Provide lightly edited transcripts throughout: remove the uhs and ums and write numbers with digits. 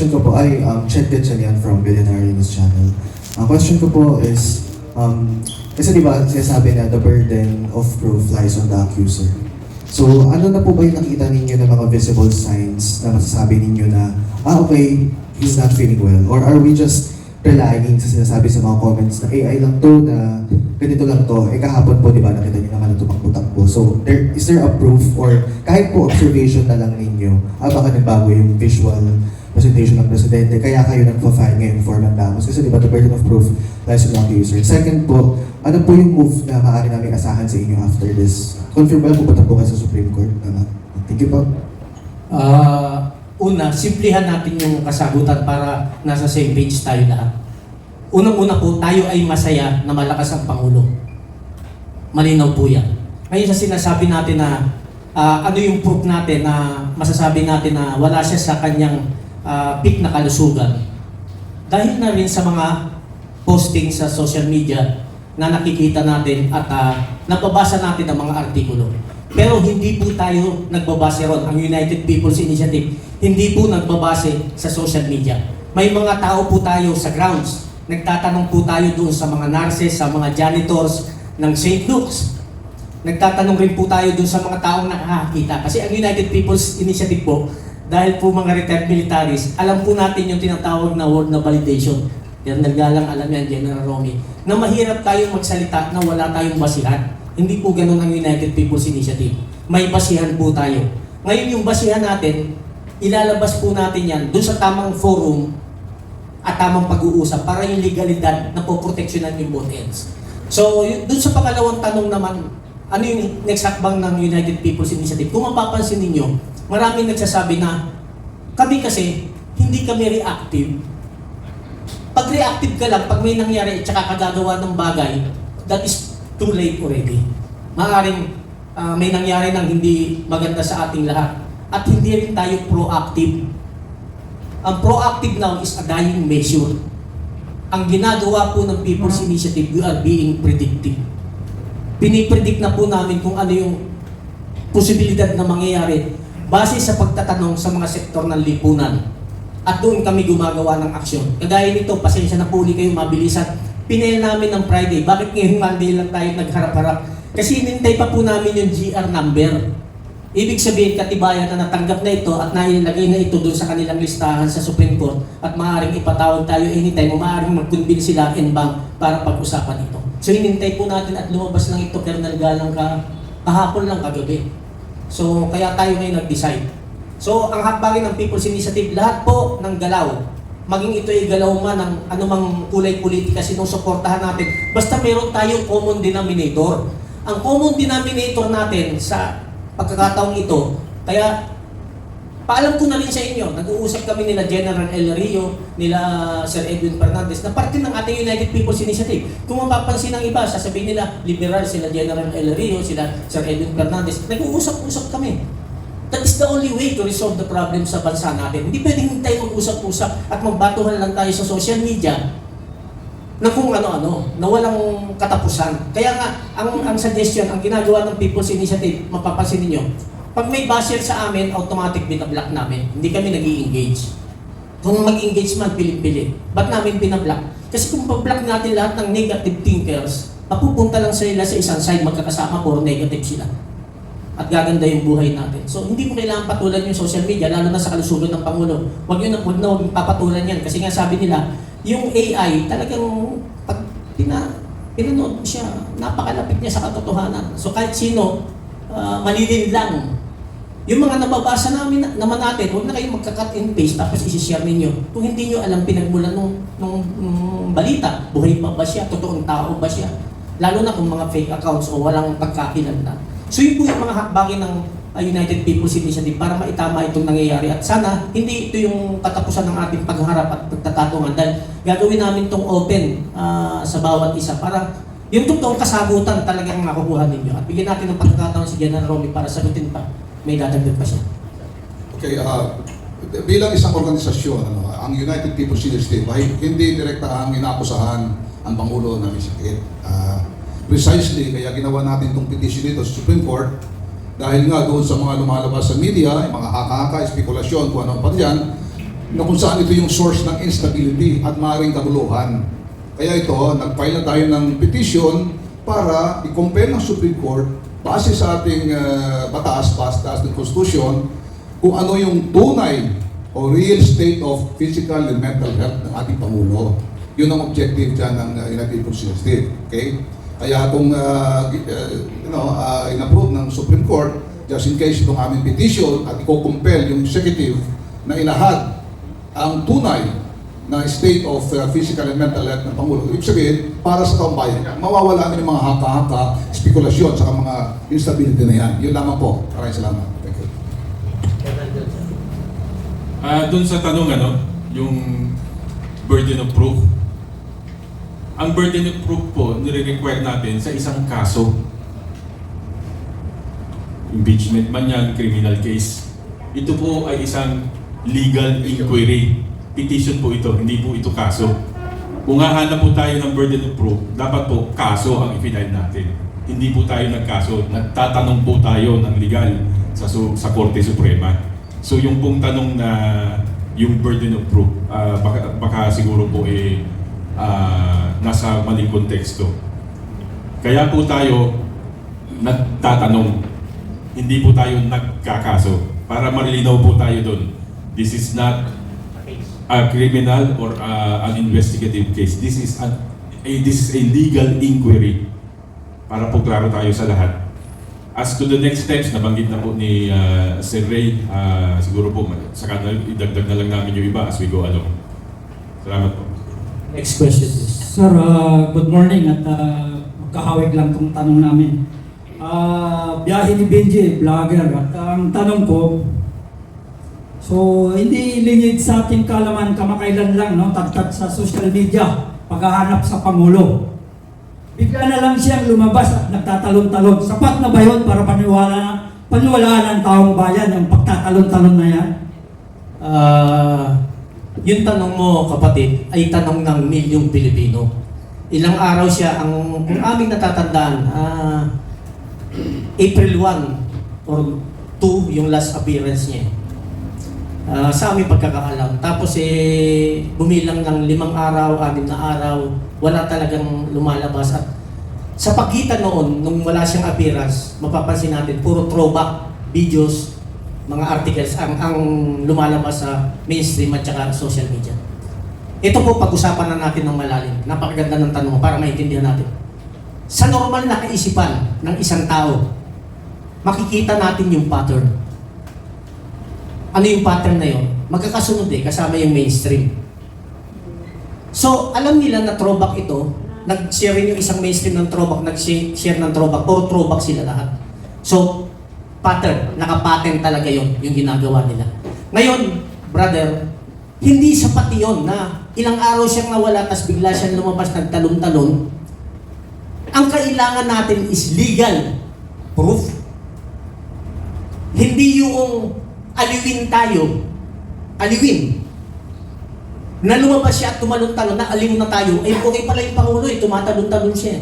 question ko po ay, Chet Gatchalian from Billionaire News Channel. Ang question ko po is, kasi di ba sinasabi na the burden of proof lies on the accuser. So, ano na po ba yung nakita ninyo ng mga visible signs na masasabi ninyo na, okay, he's not feeling well? Or are we just relying sa sinasabi sa mga comments na AI lang to, na ganito lang to? Kahapon po, di ba, nakita niyo naman na tumakbo-takbo. So, is there a proof or kahit po observation na lang ninyo, baka nagbago yung visual presentation ng presidente, kaya kayo nagpa-file ngayon for mandamus? Kasi di ba, the burden of proof lies on the accuser. Second po, ano po yung move na maaari namin asahan sa inyo after this? Confirm ba lang pupunta po kayo sa Supreme Court? Thank you po. Una, simplihan natin yung kasagutan para nasa same page tayo lahat. Unang-una po, tayo ay masaya na malakas ang Pangulo. Malinaw po yan. Ngayon sa sinasabi natin na ano yung proof natin na masasabi natin na wala siya sa kanyang peak na kalusugan. Dahil na rin sa mga posting sa social media na nakikita natin at nababasa natin ang mga artikulo. Pero hindi po tayo nagbabase ron. Ang United People's Initiative, hindi po nagbabase sa social media. May mga tao po tayo sa grounds. Nagtatanong po tayo doon sa mga nurses, sa mga janitors ng St. Luke's. Nagtatanong rin po tayo doon sa mga taong nakakakita. Kasi ang United People's Initiative po, dahil po mga retired militaries, alam po natin yung tinatawag na word na validation. Yan, naggalang alam yan, General Romy, na mahirap tayong magsalita na wala tayong basihan. Hindi po ganun ang United People's Initiative. May basihan po tayo. Ngayon yung basihan natin, ilalabas po natin yan doon sa tamang forum at tamang pag-uusap para yung legalidad na poproteksyonan yung both ends. So, doon sa pangalawang tanong naman, ano yung next hakbang ng United People's Initiative? Kung mapapansin ninyo, maraming nagsasabi na kami kasi hindi kami reactive. Pag reactive ka lang, pag may nangyari at saka kagagawa ng bagay, that is too late already. Maaaring may nangyari ng hindi maganda sa ating lahat at hindi rin tayo proactive. Ang proactive now is a dying measure. Ang ginagawa po ng People's Initiative, we are being predictive. Pinipredict na po namin kung ano yung posibilidad na mangyayari base sa pagtatanong sa mga sektor ng lipunan. At doon kami gumagawa ng aksyon. Kagaya nito, pasensya na po ulit kayo, mabilisan. Pinail namin ng Friday. Bakit ngayong Monday lang tayo nagharap-harap? Kasi hinintay pa po namin yung GR number. Ibig sabihin, katibayan na natanggap na ito at nailagay na ito doon sa kanilang listahan sa Supreme Court at maaaring ipatawag tayo anytime o maaaring mag-convene sila in bank para pag-usapan ito. So hinintay po natin at lumabas lang ito, Colonel Galang, kahapon lang kagabi. So kaya tayo ngayon nag-decide. So ang hakbangin ng People's Initiative, lahat po ng galaw, maging ito ay galaw man ng anumang kulay politika, sinusuportahan natin, basta meron tayong common denominator. Ang common denominator natin sa pagkakataong ito, kaya paalam ko na rin sa inyo, nag-uusap kami nila General El Rio, nila Sir Edwin Fernandez, na parte ng ating United People's Initiative. Kung mapapansin ng iba, sasabihin nila, liberal sila General El Rio, sila Sir Edwin Fernandez, nag-uusap-usap kami. That is the only way to resolve the problem sa bansa natin. Hindi pwedeng tayo mag-usap-usap at magbatuhan lang tayo sa social media na kung ano-ano, na walang katapusan. Kaya nga, ang suggestion, ang ginagawa ng People's Initiative, mapapansin ninyo, pag may basher sa amin, automatic binablock namin. Hindi kami nag-i-engage. Kung mag-engage man, pilit-pilit. Ba't namin binablock? Kasi kung pablock natin lahat ng negative thinkers, mapupunta lang sila sa isang side, magkakasama, puro negative sila. At gaganda yung buhay natin. So, hindi mo kailangan patulan yung social media, lalo na sa kalusugan ng Pangulo. Huwag nyo papatulan yan. Kasi nga sabi nila, yung AI, talagang pag pinanood mo siya, napakalapit niya sa katotohanan. So, kahit sino, malilin lang. Yung mga nababasa namin naman natin, huwag na kayong magka-cut and paste tapos isi-share ninyo. Kung hindi nyo alam pinagmulan nung balita, buhay pa ba siya, totoong tao ba siya? Lalo na kung mga fake accounts o walang pagkakilanlan. So yun po yung mga hakbangin ng United People's Initiative para maitama itong nangyayari. At sana, hindi ito yung katapusan ng ating pagharap at pagtatatungan dahil gagawin namin itong open sa bawat isa para yung totoong kasagutan talagang makukuha ninyo. At bigyan natin ng pagkakataon si General Romy para sagutin pa. May dadagdag pa siya. Okay, bilang isang organisasyon, ang United People's Initiative ay hindi direkta ang inakusahan ang Pangulo na may sakit. Precisely, kaya ginawa natin itong petition dito sa Supreme Court dahil nga doon sa mga lumalabas sa media, yung mga haka-haka, espekulasyon, kung ano pa dyan, na kung saan ito yung source ng instability at maaaring kaguluhan. Kaya ito, nag-file na tayo ng petition para i-compel ng Supreme Court base sa ating batas, batas ng Constitution, kung ano yung tunay o real state of physical and mental health ng ating Pangulo. Yun ang objective dyan ng United People's Initiative. Okay? Kaya kung in-approve ng Supreme Court, just in case itong aming petition at i-compel yung executive na ilahad ang tunay na state of physical and mental health ng Pangulo. Ibig sabihin, para sa taong bayan, mawawala na yung mga haka-haka, spekulasyon, sa mga instability na yan. Yun lamang po. Maraming salamat. Thank you. Doon sa tanong, yung burden of proof. Ang burden of proof po, nire-require natin sa isang kaso. Impeachment man yan, criminal case. Ito po ay isang legal inquiry. Petition po ito, hindi po ito kaso. Kung hahanap po tayo ng burden of proof, dapat po kaso ang i-file natin. Hindi po tayo nagkaso, nagtatanong po tayo ng legal sa Korte Suprema. So yung pong tanong na yung burden of proof, baka siguro po nasa maling konteksto. Kaya po tayo nagtatanong, hindi po tayo nagkakaso. Para marilinaw po tayo doon. This is not a criminal or an investigative case. This is a legal inquiry. Para po klaro tayo sa lahat. As to the next steps, nabanggit na po ni Sir Ray, siguro po, saka idagdag na lang namin yung iba as we go along. Salamat po. Next question please. Sir, good morning at magkahawig lang itong tanong namin. Biyahe ni Benji, vlogger, at ang tanong ko, so hindi lingid sa ating kalaman kamakailan lang, no, tagtag sa social media, paghahanap sa Pangulo. Bigla na lang siyang lumabas at nagtatalon-talon. Sapat na ba yun para paniwalaan ng taong bayan yung pagtatalon-talon na yan? Yung tanong mo, kapatid, ay tanong ng milyong Pilipino. Ilang araw siya, kung aming natatandaan, April 1 or 2 yung last appearance niya. Sa aming pagkakaalam. Tapos bumilang ng 5 araw, 6 na araw, wala talagang lumalabas. At sa pagitan noon, nung wala siyang appearance, mapapansin natin, puro throwback videos, mga articles ang lumalabas sa mainstream at saka social media. Ito po, pag-usapan na natin ng malalim. Napakaganda ng tanong para maintindihan natin. Sa normal na kaisipan ng isang tao, makikita natin yung pattern. Ano yung pattern na yun? Magkakasunod kasama yung mainstream. So, alam nila na throwback ito, nag-share rin yung isang mainstream ng throwback, nag-share ng throwback, puro throwback sila lahat. So, pattern, naka-pattern talaga yun, yung ginagawa nila. Ngayon, brother, hindi sapat yun na ilang araw siyang nawala, tas bigla siyang lumabas, nagtalon-talon. Ang kailangan natin is legal proof. Hindi yung aliwin tayo, aliwin. Na lumabas siya at tumalon-talon, na aliw na tayo, okay pala yung Pangulo, tumatalon-talon siya.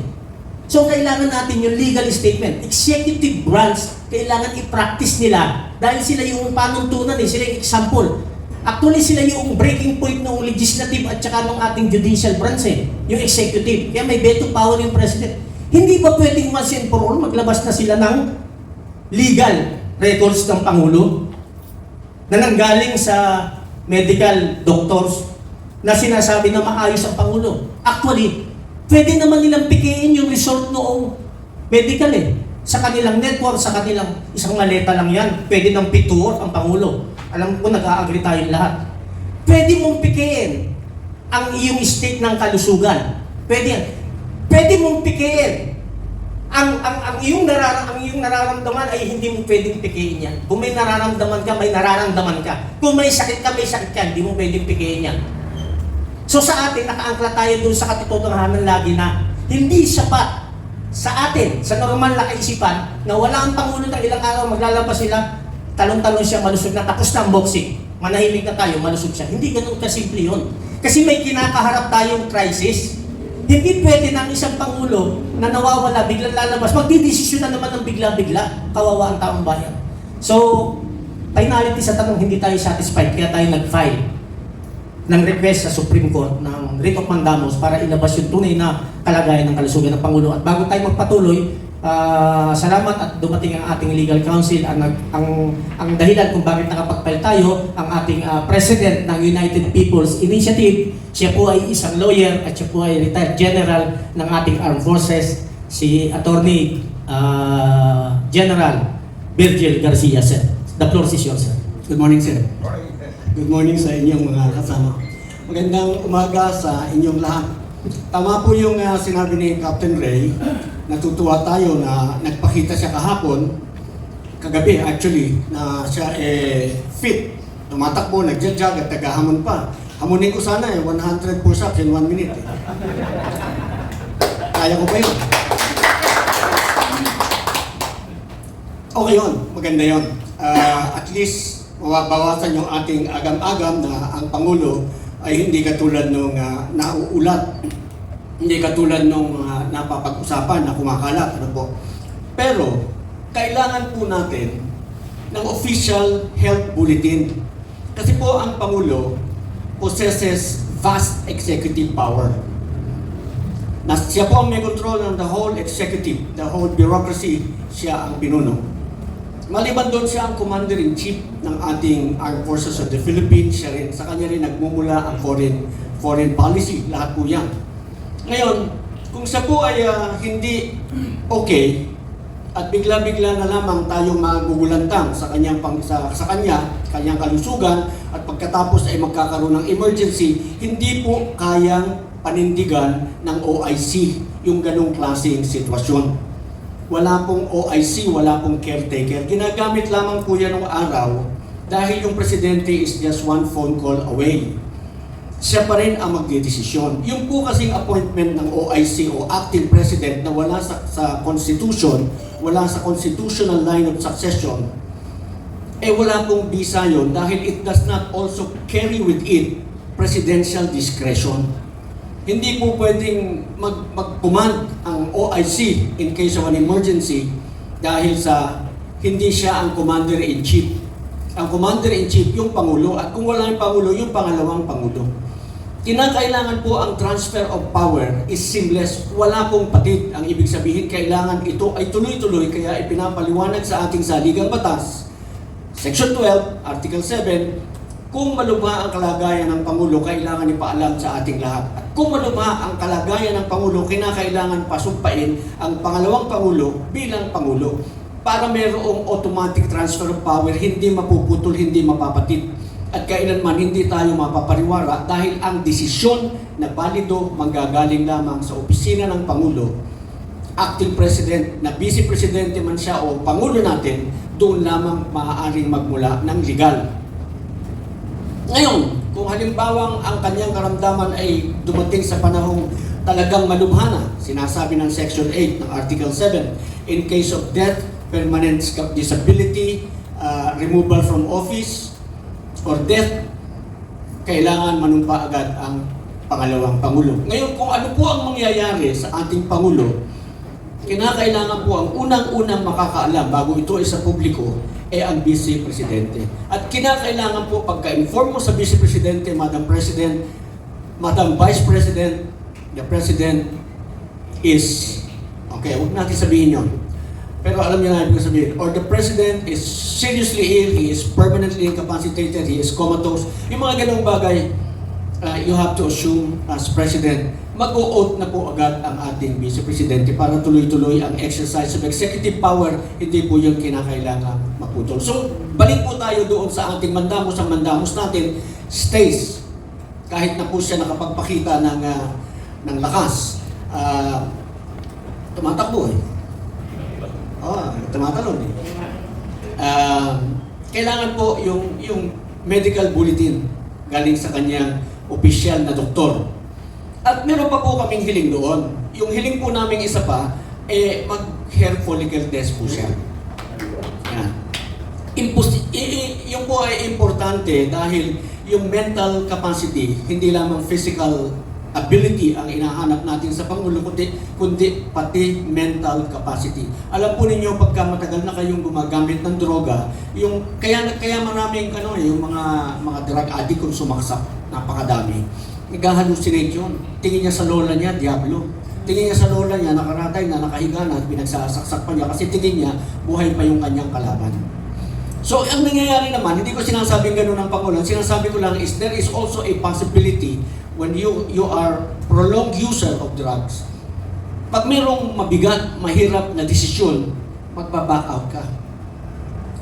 So kailangan natin yung legal statement. Executive branch, kailangan i-practice nila dahil sila yung panuntunan, sila yung example. Actually, sila yung breaking point ng legislative at saka ng ating judicial branch, yung executive. Kaya may veto power yung president. Hindi ba pwedeng once and for all maglabas na sila ng legal records ng Pangulo na nanggaling sa medical doctors na sinasabi na maayos ang Pangulo? Actually, pwede naman nilang pikiin yung result noong medical sa kanilang network, sa kanilang isang maleta lang yan. Pwede nang pituor ang Pangulo. Alam ko, nag-a-agree tayong lahat. Pwede mong pikiin ang iyong state ng kalusugan. Pwede yan. Pwede mong pikiin ang iyong nararamdaman ay hindi mo pwedeng pikiin yan. Kung may nararamdaman ka, may nararamdaman ka. Kung may sakit ka, may sakit ka. Hindi mo pwedeng pikiin yan. So sa atin, nakaangkla tayo dun sa katotohanan lagi na hindi sapat sa atin, sa normal na kaisipan, na wala ang Pangulo ng ilang araw, maglalabas sila, talong-talong siya, malusog na, tapos na ang boxing. Manahimik na tayo, malusog siya. Hindi ganun kasimple yun. Kasi may kinakaharap tayong crisis. Hindi pwede na ang isang Pangulo na nawawala, biglang lalabas, magdidesisyon na naman ng bigla-bigla, kawawa ang taong bayan. So, finality sa tanong, hindi tayo satisfied, kaya tayo nag-file ng request sa Supreme Court ng writ of mandamus para ilabas yung tunay na kalagayan ng kalusugan ng Pangulo. At bago tayo magpatuloy, salamat at dumating ang ating legal counsel. Ang dahilan kung bakit nakapag-file tayo, ang ating president ng United People's Initiative, siya po ay isang lawyer at siya po ay retired general ng ating armed forces, si Attorney General Virgil Garcia, sir. The floor is yours, sir. Good morning, sir. Good morning sa inyong mga kasama. Magandang umaga sa inyong lahat. Tama po yung sinabi ni Captain Ray. Natutuwa tayo na nagpakita siya kahapon, kagabi actually, na siya fit. Tumatakbo, nagja-jog at tagahamon pa. Hamunin ko sana 100 push-ups in 1 minute. Kaya ko ba yun? Okay yun, maganda yun. At least mababawasan yung ating agam-agam na ang Pangulo ay hindi katulad nung nauulat, hindi katulad nung napapag-usapan na kumakalat. Ano po. Pero, kailangan po natin ng official health bulletin. Kasi po ang Pangulo possesses vast executive power. Na siya po ang may control ng the whole executive, the whole bureaucracy, siya ang pinuno. Maliban doon, siya ang commander-in-chief ng ating Armed Forces of the Philippines. Siya rin, sa kanya rin nagmumula ang foreign policy. Lahat po yan. Ngayon, kung siya po ay hindi okay, at bigla-bigla na lamang tayong magugulantang sa kanyang kanyang kalusugan, at pagkatapos ay magkakaroon ng emergency, hindi po kayang panindigan ng OIC yung ganong klaseng sitwasyon. Wala pong OIC, wala pong caretaker. Ginagamit lamang po yan ng araw dahil yung presidente is just one phone call away. Siya pa rin ang magdedesisyon. Yung po kasing appointment ng OIC o acting president na wala sa constitution, wala sa constitutional line of succession, wala pong visa yun dahil it does not also carry with it presidential discretion. Hindi po pwedeng mag-command ang OIC in case of an emergency dahil sa hindi siya ang commander-in-chief. Ang commander-in-chief yung Pangulo, at kung wala yung Pangulo, yung pangalawang Pangulo. Kinakailangan po ang transfer of power is seamless. Wala pong patid. Ang ibig sabihin, kailangan ito ay tuloy-tuloy, kaya ipinapaliwanag sa ating saligang batas. Section 12, Article 7, kung malubha ang kalagayan ng Pangulo, kailangan ipaalam sa ating lahat. At kung malubha ang kalagayan ng Pangulo, kinakailangan pasumpain ang pangalawang Pangulo bilang Pangulo para mayroong automatic transfer of power, hindi mapuputol, hindi mapapatid. At kailanman hindi tayo mapapariwara dahil ang desisyon na balido manggagaling lamang sa opisina ng Pangulo, acting president, na vice presidente man siya o Pangulo natin, doon lamang maaaring magmula ng legal. Ngayon, kung halimbawang ang kanyang karamdaman ay dumating sa panahong talagang malubhana, sinasabi ng Section 8 ng Article 7, in case of death, permanent disability, removal from office, or death, kailangan manumpa agad ang pangalawang Pangulo. Ngayon, kung ano po ang mangyayari sa ating Pangulo, kinakailangan po ang unang-unang makakaalam bago ito ay sa publiko, ang Vice Presidente. At kinakailangan po pagka-inform mo sa Vice Presidente, Madam President, Madam Vice President, the President is, okay, huwag natin sabihin yun. Pero alam niyo na ibig sabihin, or the President is seriously ill, he is permanently incapacitated, he is comatose. Yung mga ganong bagay, you have to assume as President, mag-o-oath na po agad ang ating Vice Presidente para tuloy-tuloy ang exercise of executive power, hindi po yung kinakailangan maputol. So, balik po tayo doon sa ating mandamus. Ang mandamus natin stays, kahit na po siya nakapagpakita ng lakas. Tumatakbo eh. Tumatalon eh. Kailangan po yung medical bulletin galing sa kanyang opisyal na doktor. At meron pa po kaming hiling doon. Yung hiling po namin isa pa, mag-hair follicle test po siya. Yan. Yung po ay importante dahil yung mental capacity, hindi lamang physical ability ang inahanap natin sa Pangulo, kundi pati mental capacity. Alam po ninyo, pagka matagal na kayong gumagamit ng droga, kaya maraming yung mga drug addict kung sumaksak, napakadami. Nag-hallucinate yun. Tingin niya sa lola niya, diablo. Tingin niya sa lola niya, nakaratay na, nakahiga na, at pinagsasaksak pa niya kasi tingin niya, buhay pa yung kanyang kalaban. So, ang nangyayari naman, hindi ko sinasabing gano'n ang Pangulo. Ang sinasabi ko lang is there is also a possibility when you are prolonged user of drugs. Pag mayroong mabigat, mahirap na desisyon, magbaback out ka.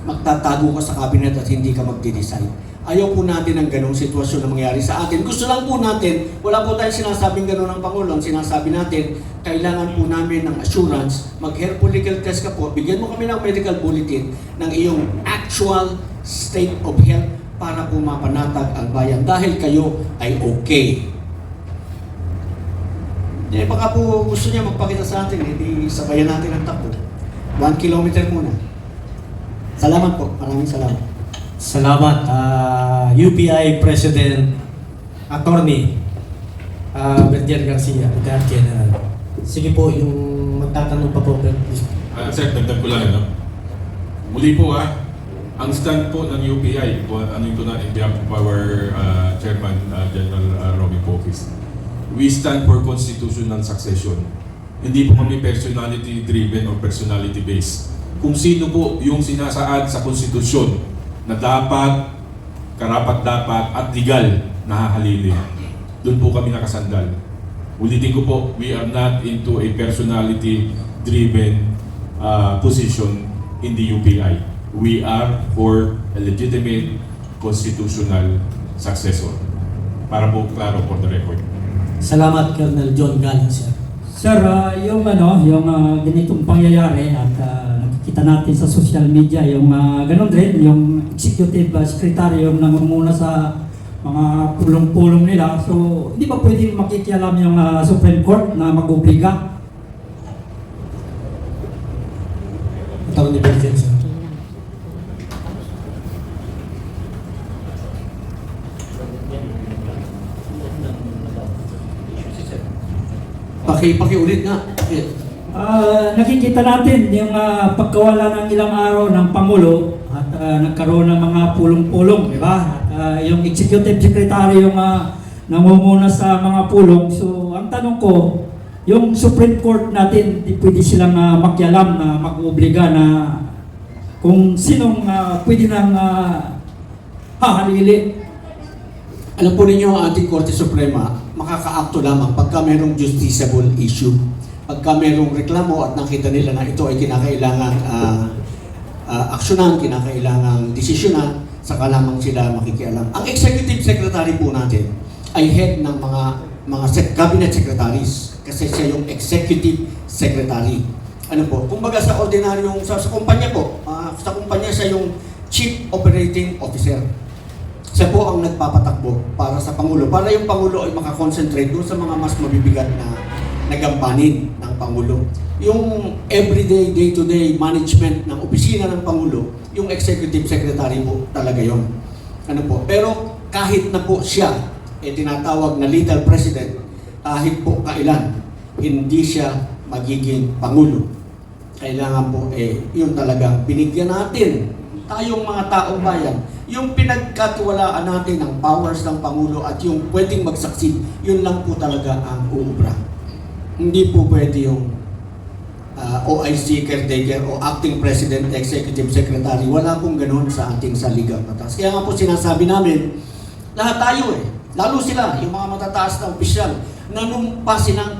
Magtatago ka sa cabinet at hindi ka magde-decide. Ayaw po natin ang ganong sitwasyon na mangyari sa atin. Gusto lang po natin, wala po tayong sinasabing gano'n ng Pangulo. Ang sinasabi natin, kailangan po namin ng assurance, mag-hair follicle test ka po, bigyan mo kami ng medical bulletin ng iyong actual state of health para po mapanatag ang bayan dahil kayo ay okay. Baka po gusto niya magpakita sa atin, hindi sabayan natin ang takbo. 1 kilometer muna. Salamat po, maraming salamat. Salamat, UPI President Attorney Berdiel Garcia, Retired General. Sige po, yung magtatanong pa po, please. Sir, dagdag ko lang, muli po ang stand po ng UPI, ano ito na, in behalf of our Chairman, General Robby Pofis. We stand for constitutional succession. Hindi po kami personality-driven or personality-based. Kung sino po yung sinasaad sa konstitusyon na dapat, karapat-dapat at legal na hahalili, doon po kami nakasandal. Ulitin ko po, we are not into a personality-driven position in the UPI. We are for a legitimate constitutional successor. Para po klaro for the record. Salamat, Colonel John Galing, sir. Sir, yung ganitong pangyayari at nakikita natin sa social media, yung ganun rin, yung executive secretary yung nangunguna sa mga pulong-pulong nila. So, hindi ba pwedeng makikialam yung Supreme Court na mag-obliga? Attorney Berdiel, sir. Pakiulit nga. Nakikita natin yung pagkawala ng ilang araw ng Pangulo at nagkaroon ng mga pulong-pulong, di ba? Yung executive secretary yung nangunguna sa mga pulong. So, ang tanong ko, yung Supreme Court natin, di pwede silang makialam na mag-obliga na kung sinong pwede nang hahalili. Alam po ninyo, ang ating Korte Suprema, makakaakto lamang pagka mayroong justiciable issue. Pagka mayroong reklamo at nakita nila na ito ay kinakailangang aksyonan, kinakailangang desisyonan, saka lamang sila makikialam. Ang executive secretary po natin ay head ng mga cabinet secretaries kasi siya yung executive secretary. Ano po? Kumbaga sa ordinaryong, sa kumpanya po, sa kumpanya siya yung chief operating officer. Siya po ang nagpapatakbo para sa Pangulo. Para yung Pangulo ay makakonsentrate doon sa mga mas mabibigat na nagampanin ng Pangulo. Yung everyday, day-to-day management ng opisina ng Pangulo, yung executive secretary po talaga yon. Ano po? Pero kahit na po siya, tinatawag na legal president, kahit po kailan, hindi siya magiging Pangulo. Kailangan po, yun talagang binigyan natin, tayong mga taong bayan, yung pinagkatiwalaan natin ng powers ng Pangulo at yung pwedeng mag-succeed, yun lang po talaga ang uubra. Hindi po pwede yung OIC caretaker o acting president, executive secretary. Wala pong ganun sa ating saligang batas. Kaya nga po sinasabi namin, lahat tayo lalo sila, yung mga matataas na opisyal, nanumpasin ng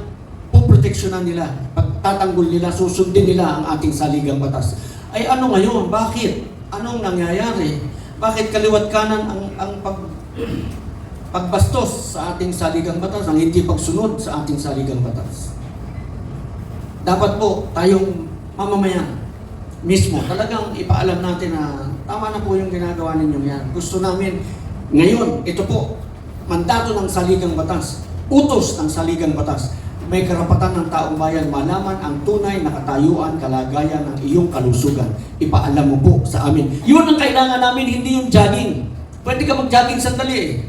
puproteksyonan nila, pagtatanggol nila, susundin nila ang ating saligang batas. Ay ano ngayon? Bakit? Anong nangyayari? Bakit kaliwat kanan ang pagbastos sa ating saligang batas, ang hindi pagsunod sa ating saligang batas? Dapat po tayong mamamayan mismo talagang ipaalam natin na tama na po yung ginagawa ninyo yan. Gusto namin ngayon, ito po, mandato ng saligang batas, utos ng saligang batas. May karapatan ng taong bayan malaman ang tunay na katayuan, kalagayan ng iyong kalusugan. Ipaalam mo po sa amin. Yun ang kailangan namin, hindi yung jogging. Pwede ka mag-jogging sandali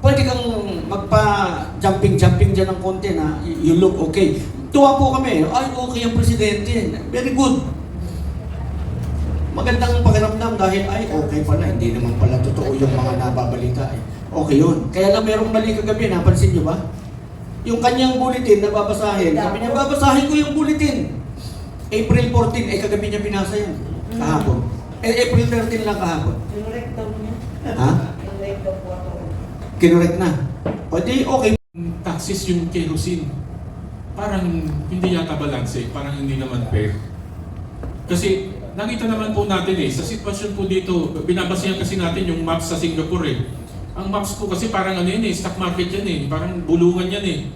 pwede kang magpa-jumping dyan ng konti na you look okay. Tuwa po kami, ay okay ang presidente, very good. Magandang pakiramdam dahil ay okay pala, hindi naman pala totoo yung mga nababalita. Okay yun. Kaya lang merong mali kagabi, napansin nyo ba? Yung kanyang bulletin na babasahin, sabi niya, babasahin ko yung bulletin. April 14, kagabi niya binasa yan. Kahapon. April 13 lang kahapon. Kinorek daw niya. Ha? Kinorek daw po ako. Kinorek na. O di, okay. Taxes yung kerosene. Parang hindi yata balanse, parang hindi naman fair. Kasi nakita naman po natin sa sitwasyon po dito, binabasihan kasi natin yung maps sa Singapore Ang maps po kasi parang ano yan stock market yan parang bulungan yan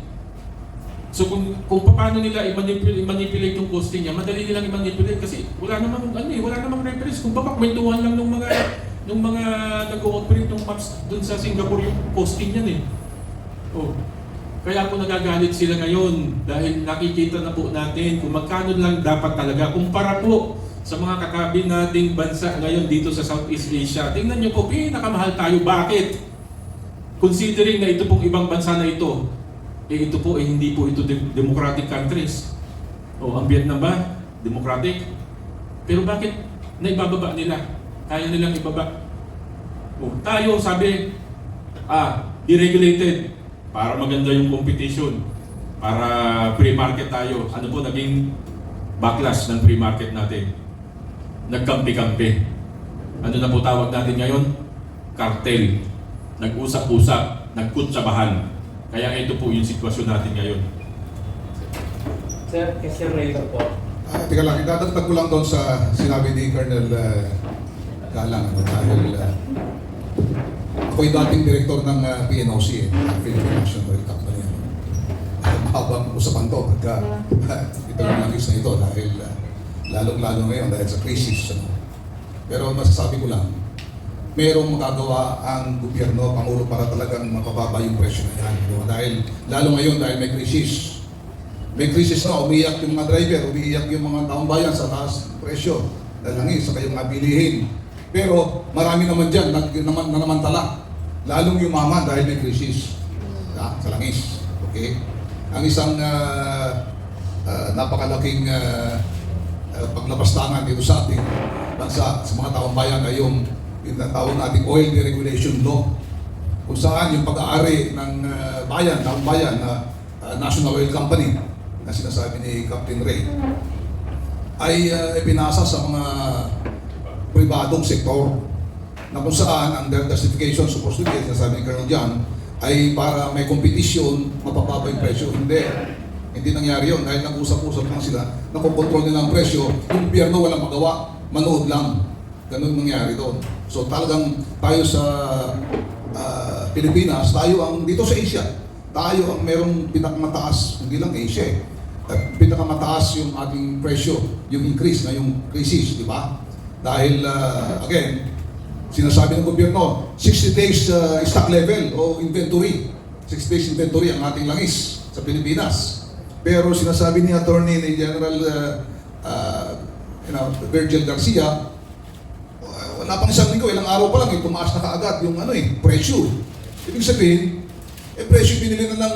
So kung paano nila i-manipulate yung costing niya, madali nilang i-manipulate kasi wala namang wala namang reference. Kung papakwentuhan lang nung mga nag-ooperate ng maps dun sa Singapore yung costing yan Kaya po nagagalit sila ngayon dahil nakikita na po natin kung magkano lang dapat talaga kumpara po sa mga katabi nating bansa ngayon dito sa Southeast Asia. Tingnan niyo po, pinakamahal tayo. Bakit? Considering na ito pong ibang bansa na ito, ito po hindi po ito democratic countries. Ang Vietnam ba? Democratic? Pero bakit naibababa nila? Kaya nilang ibaba. Tayo sabi, deregulated. Para maganda yung competition, para free market tayo. Ano po naging backlash ng free market natin? Nagkampi-kampi. Ano na po tawag natin ngayon? Cartel. Nag-usap-usap, nagkutsabahan. Kaya ito po yung sitwasyon natin ngayon. Sir, kasi Rayto po. Teka lang, idadagdag ko lang doon sa sinabi ni Colonel Galang. Dahil ako'y dating direktor ng PNOC, Philippine National Oil Company. Mahabang usapan to pagka ito yung langis na ito dahil lalong-lalo ngayon dahil sa crisis. Pero masasabi ko lang, mayroong magagawa ang gobyerno, Pangulo para talagang mapababa yung presyo na yan. Dahil lalo ngayon dahil may crisis. May crisis na, umiiyak yung mga driver, umiiyak yung mga taong bayan sa taas presyo. Dahil langis sa kayong mabilihin. Pero marami naman dyan na namantala. Lalong yumaman dahil may krisis sa langis. Okay? Ang isang napakalaking paglabastangan dito sa ating bansa, sa mga taong bayan ay yung tinatawag nating oil deregulation law. Kung saan yung pag-aari ng taong bayan na National Oil Company na sinasabi ni Captain Ray ay ipinasa sa mga pribadong sektor na kung saan ang diversification supposed to be, sinasabi ni Colonel John, ay para may competition, mapapaba yung presyo. Hindi nangyari yun dahil nag-usap-usap lang sila, nakokontrol nila ang presyo, yung gobyerno walang magawa, manood lang. Ganun nangyari doon. So talagang tayo sa Pilipinas, tayo ang dito sa Asia, tayo ang merong pinakamataas, hindi lang Asia pinakamataas yung ating presyo, yung increase na yung crisis, di ba? Dahil again, sinasabi ng gobyerno, 60 days stock level o inventory. 6 days inventory ang ating langis sa Pilipinas. Pero sinasabi ni Attorney ni General Virgil Garcia, wala pang isang linggo, ilang araw pa lang, tumaas na kaagad yung presyo. Ibig sabihin, presyo binili na ng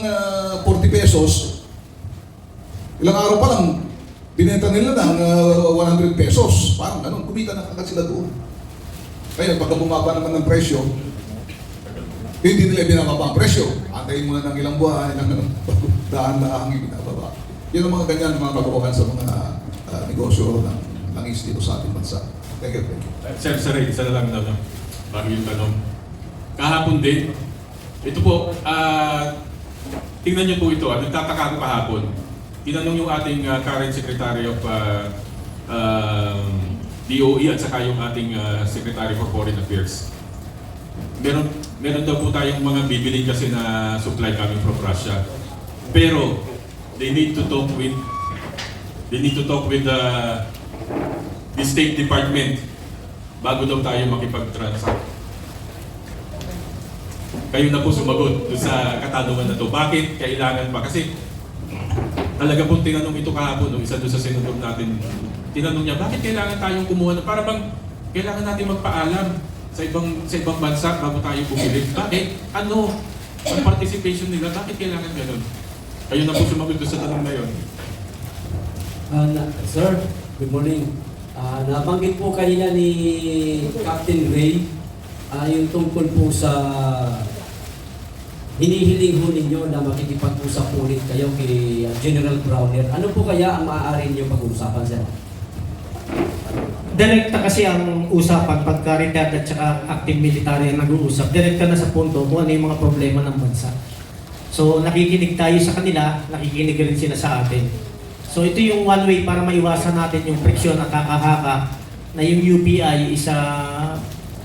40 pesos, ilang araw pa lang, binenta nila ng 100 pesos. Parang ganun, kumita na kagad sila doon. Kaya pagka bumaba naman ng presyo, hindi nila binababa ang presyo. Antayin muna ng ilang buwan, daan-daang binababa. Yan ang mga ganyan, mga kagawaan sa mga negosyo ng langis dito sa ating bansa. Thank you. Sir, isa na lang bago yung tanong. Kahapon din, ito po, tingnan niyo po ito, nagtataka ko kahapon. Tinanong yung ating current Secretary of DOE at saka yung ating Secretary for Foreign Affairs. Meron daw po tayong mga bibili kasi na supply coming from Russia. Pero they need to talk with the State Department bago daw tayo makipag-transact. Kayo na po sumagot sa katanungan na to. Bakit kailangan pa? Kasi talaga pong tinanong ito kahapon, isa doon sa senador natin, tinanong niya, bakit kailangan tayong kumuha na, para bang kailangan natin magpaalam sa ibang bansa bago tayo bumili? Bakit? Ang participation nila, bakit kailangan ganun? Kayo na po sumagot doon sa tanong na yun. Sir, good morning. Nabanggit po kanina ni Captain Ray yung tungkol po sa hinihiling ho ninyo na makikipag-usap ulit kayo kay General Browner. Ano po kaya ang maaari niyo pag-uusapan, sir? Direkta kasi ang usapan pagka retired at saka active military ang nag-uusap. Direkta na sa punto kung ano yung mga problema ng bansa. So nakikinig tayo sa kanila, nakikinig rin sila sa atin. So ito yung one way para maiwasan natin yung friksyon at kakahaka na yung UPI is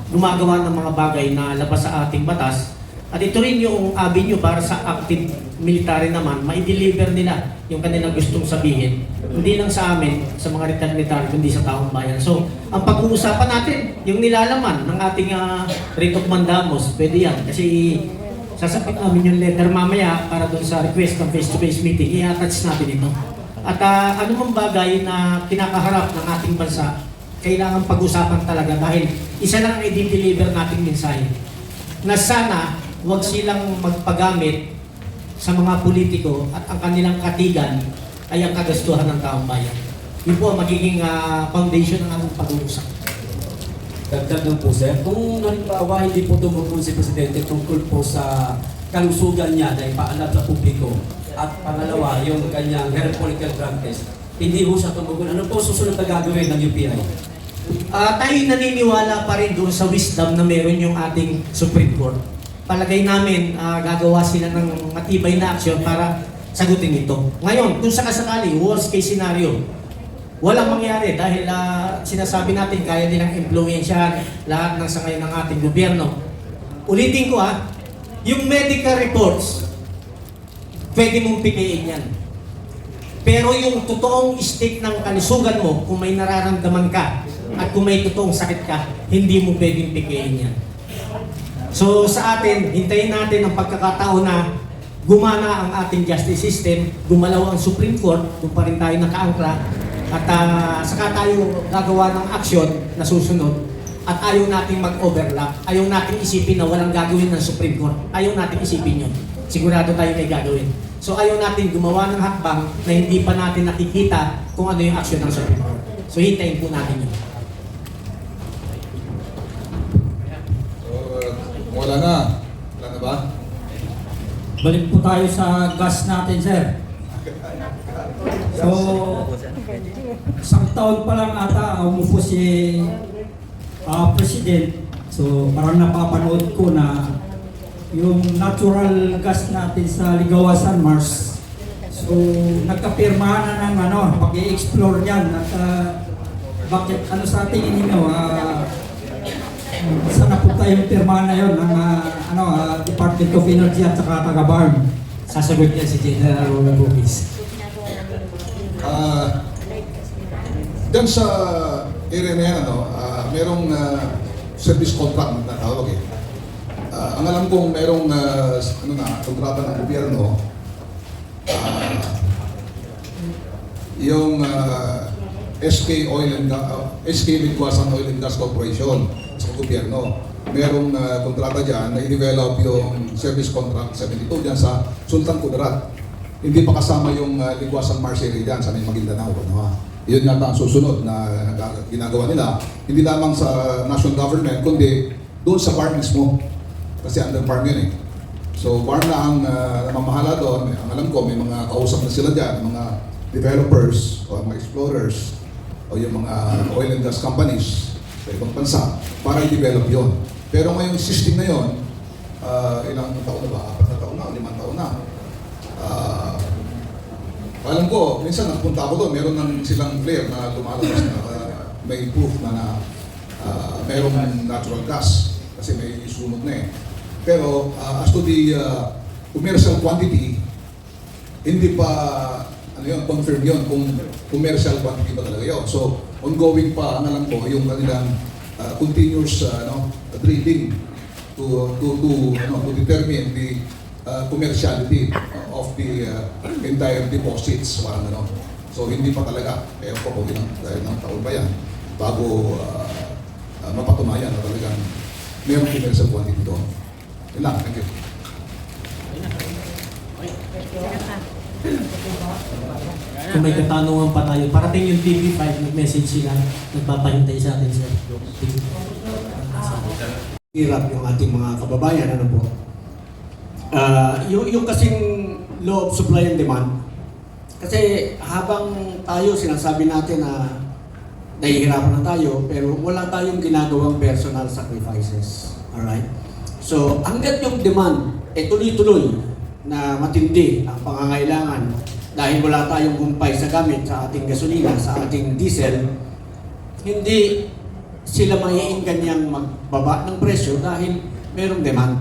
gumagawa ng mga bagay na labas sa ating batas. At ito rin yung avenue para sa active military naman, ma-deliver nila yung kanilang gustong sabihin. Hindi lang sa amin, sa mga retired military, kundi sa taong bayan. So, ang pag-uusapan natin, yung nilalaman ng ating writ of mandamus, pwede yan. Kasi sasapit namin yung letter mamaya para doon sa request ng face-to-face meeting, i-attach natin ito. At anumang bagay na kinakaharap ng ating bansa, kailangan pag-usapan talaga dahil isa lang ang i-deliver nating mensahe. Na sana, huwag silang magpagamit sa mga politiko at ang kanilang katigan ay ang kagastuhan ng taong bayan. Yun po ang magiging foundation ng ating pag-uusap. Dagdag lang po, sir. Kung halimbawa hindi po tumutulong si Presidente tungkol po sa kalusugan niya na ipaalam sa publiko at pangalawa, yung kanyang health political drug test, hindi po siya tumugon. Ano po susunod na gagawin ng UPI? Tayo naniniwala pa rin doon sa wisdom na meron yung ating Supreme Court. Palagay namin gagawa sila ng matibay na aksyon para sagutin ito. Ngayon, kung sakasakali, worst case scenario, walang mangyari dahil sinasabi natin kaya nilang impluwensyahan lahat ng sangay ng ating gobyerno. Ulitin ko yung medical reports, pwede mong pikain yan. Pero yung totoong state ng kalusugan mo, kung may nararamdaman ka at kung may totoong sakit ka, hindi mo pwedeng pikain yan. So sa atin, hintayin natin ang pagkakataon na gumana ang ating justice system, gumalaw ang Supreme Court, kung pa rin tayo nakaangkla, at saka tayo gagawa ng aksyon na susunod at ayaw nating mag-overlap, ayaw nating isipin na walang gagawin ng Supreme Court, ayaw nating isipin yun. Sigurado tayo may gagawin. So ayaw natin gumawa ng hakbang na hindi pa natin nakikita kung ano yung aksyon ng Supreme Court. So hintayin po natin yun. Wala na. Wala na ba? Balik po tayo sa gas natin, sir. So, isang taon pa lang ata umupo si President. So, parang napapanood ko na yung natural gas natin sa Ligawasan, Mars. So, nagkapirmahan na ng pag-i-explore niyan. At bakit, sa tingin ninyo, saan na po tayong pirmahan na yun ng Department of Energy at saka taga-BARM? Sasagot yan si General Roland Bukis. Diyan sa area na yan, merong service contract na tawag eh. Ang alam kong merong kontrata ng gobyerno, yung SK Ligawasan Oil and Gas Corporation sa gobyerno. Merong kontrata dyan na i-develop yung service contract 72 dyan sa Sultan Kudarat. Hindi pa kasama yung Ligawasan Mars area dyan sa may Maguindanao. Yun yata ang susunod na ginagawa nila. Hindi lamang sa national government, kundi doon sa farm mismo. Kasi under farm yun eh. So farm na ang namamahala doon. Ang alam ko, may mga kausap na sila dyan, mga developers o mga explorers o yung mga oil and gas companies sa ibang bansa para i-develop yun. Pero ngayong system na yun, ilang taon na ba? 4 na taon na, 5 taon na. Alam ko, minsan nagpunta ako doon, meron nang silang flare na lumalabas na may proof na merong natural gas kasi may sunog na eh. Pero as to the commercial quantity, hindi pa confirm yun kung commercial quantity ba talaga yun. So, ongoing pa, ang alam ko, yung kanilang continuous drilling to determine the commerciality of the entire deposits. So, hindi pa talaga. Pero po, ilang taon pa yan bago mapatunayan na talagang mayroong commercial quantity doon. Yun lang, thank you. Kung may katanungan pa tayo, parating yung TV5, nag-message sila, nagpapahintay sa atin, sir. Hirap yung ating mga kababayan, ano po. Yung kasing law of supply and demand, kasi habang tayo sinasabi natin na nahihirapan na tayo, pero wala tayong ginagawang personal sacrifices. Alright? So, hanggat yung demand tuloy-tuloy na matindi ang pangangailangan dahil wala tayong humpay sa gamit sa ating gasolina, sa ating diesel, hindi sila maiinggan niyang magbaba ng presyo dahil merong demand.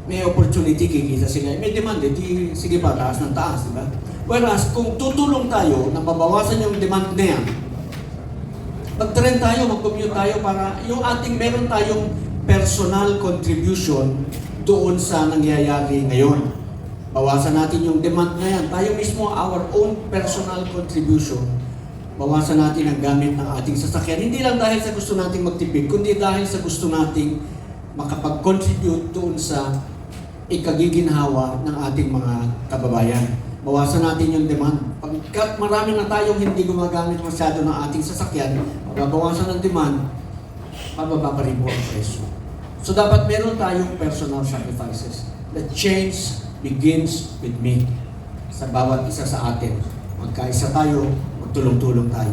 May opportunity, kikita sila. May demand, di sige pa, taas ng taas, di ba? Whereas, kung tutulong tayo na mabawasan yung demand na yan, mag-trend tayo, mag-commute tayo para yung ating meron tayong personal contribution doon sa nangyayari ngayon. Bawasan natin yung demand na yan. Tayo mismo, our own personal contribution, bawasan natin ang gamit ng ating sasakyan. Hindi lang dahil sa gusto nating magtipid, kundi dahil sa gusto nating makapag-contribute doon sa ikagiginhawa ng ating mga kababayan. Bawasan natin yung demand. Pagkat marami na tayong hindi gumagamit masyado ng ating sasakyan, babawasan ng demand, pababa pa rin po ang presyo. So dapat meron tayong personal sacrifices. The change begins with me. Sa bawat isa sa atin. Magkaisa tayo, magtulong-tulong tayo.